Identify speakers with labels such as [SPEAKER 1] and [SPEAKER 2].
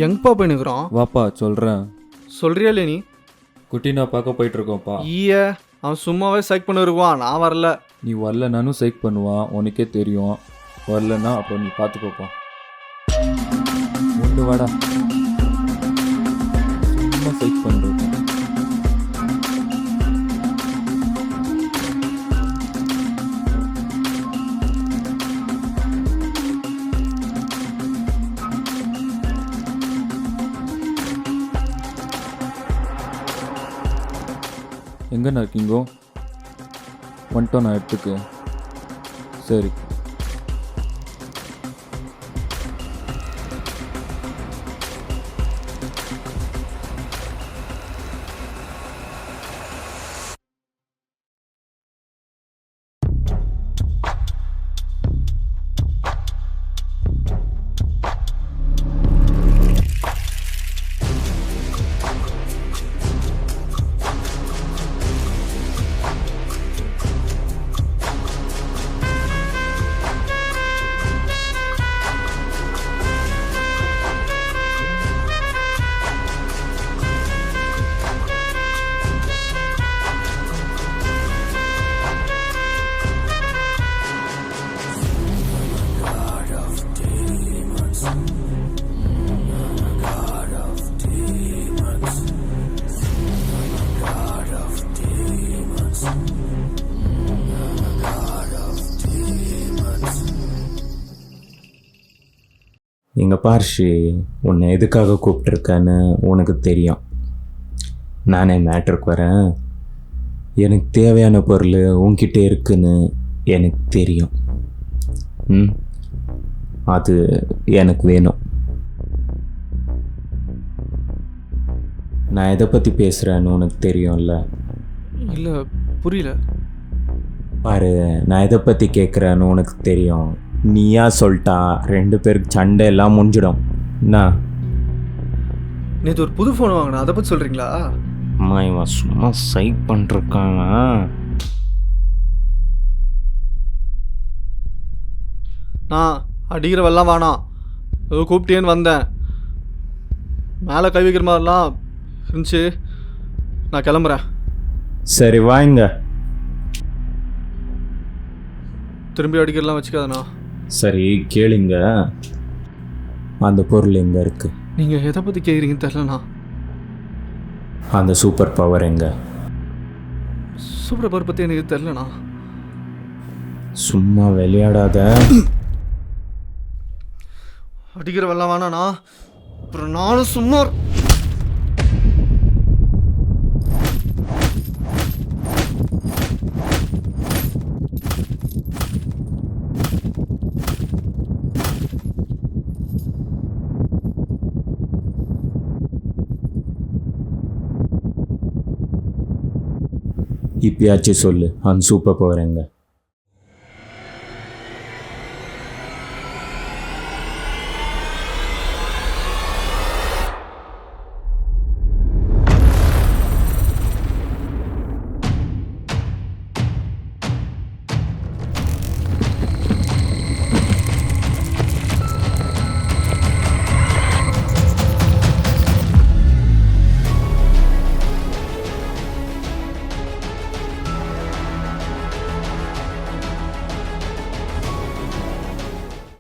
[SPEAKER 1] எங்கப்பா போயினுக்குறோம்?
[SPEAKER 2] வாப்பா சொல்கிறேன்.
[SPEAKER 1] சொல்றியா இல்லை நீ?
[SPEAKER 2] குட்டி நான் பார்க்க போயிட்டுருக்கோம்ப்பா.
[SPEAKER 1] அவன் சும்மாவே சைக் பண்ண வருவான், நான் வரல.
[SPEAKER 2] நீ வரலனாலும் சைக் பண்ணுவான், உனக்கே தெரியும். வரலன்னா அப்புறம் நீ பார்த்துக்கோப்பா. ஒன்று வாடா, சும்மா சைக் பண்ணுறது. எங்கண்ணா இருக்கீங்கோ? வந்துட்டோம் நான் இடத்துக்கு. சரி.
[SPEAKER 3] எங்கள் பார்ஷி, உன்னை எதுக்காக கூப்பிட்ருக்கேன்னு உனக்கு தெரியும். நானே மேட்ருக்கு வரேன். எனக்கு தேவையான பொருள் உன்கிட்ட இருக்குன்னு எனக்கு தெரியும். அது எனக்கு வேணும். நான் எதை பற்றி பேசுகிறேன்னு உனக்கு தெரியும்ல?
[SPEAKER 1] இல்லை, புரியல.
[SPEAKER 3] பாரு, நான் எதை பற்றி கேட்குறேன்னு உனக்கு தெரியும். நீயா சொல்லிட்டா 2 பேருக்கு சண்டை எல்லாம் முடிஞ்சிடும். என்ன?
[SPEAKER 1] நேற்று ஒரு புது ஃபோன் வாங்கினா, அதை பற்றி சொல்கிறீங்களா?
[SPEAKER 3] அம்மா, இவன் சும்மா சைக் பண்ணிருக்காங்க.
[SPEAKER 1] நான் அடிக்கிறவெல்லாம் வேணாம், ஏதோ கூப்பிட்டேன்னு வந்தேன். மேலே கை வைக்கிற மாதிரிலாம் இருந்துச்சு. நான் கிளம்புறேன்.
[SPEAKER 3] சரி வாங்க.
[SPEAKER 1] திரும்பி அடிக்கிறலாம் வச்சுக்காதண்ணா.
[SPEAKER 3] சரி கேளுங்க, அந்த பொருள் எங்கே இருக்கு?
[SPEAKER 1] நீங்கள் எதை பற்றி கேட்குறீங்கன்னு தெரிலண்ணா.
[SPEAKER 3] அந்த சூப்பர் பவர் எங்க?
[SPEAKER 1] சூப்பர் பவர் பற்றி எனக்கு தெரிலண்ணா.
[SPEAKER 3] சும்மா விளையாடாத.
[SPEAKER 1] அடிக்கிறவெல்லாம் வேணாண்ணா, அப்புறம் நானும் சும்மா.
[SPEAKER 3] இப்பயாச்சும் சொல்லு, அந்த சூப்பர் பவர் எங்க?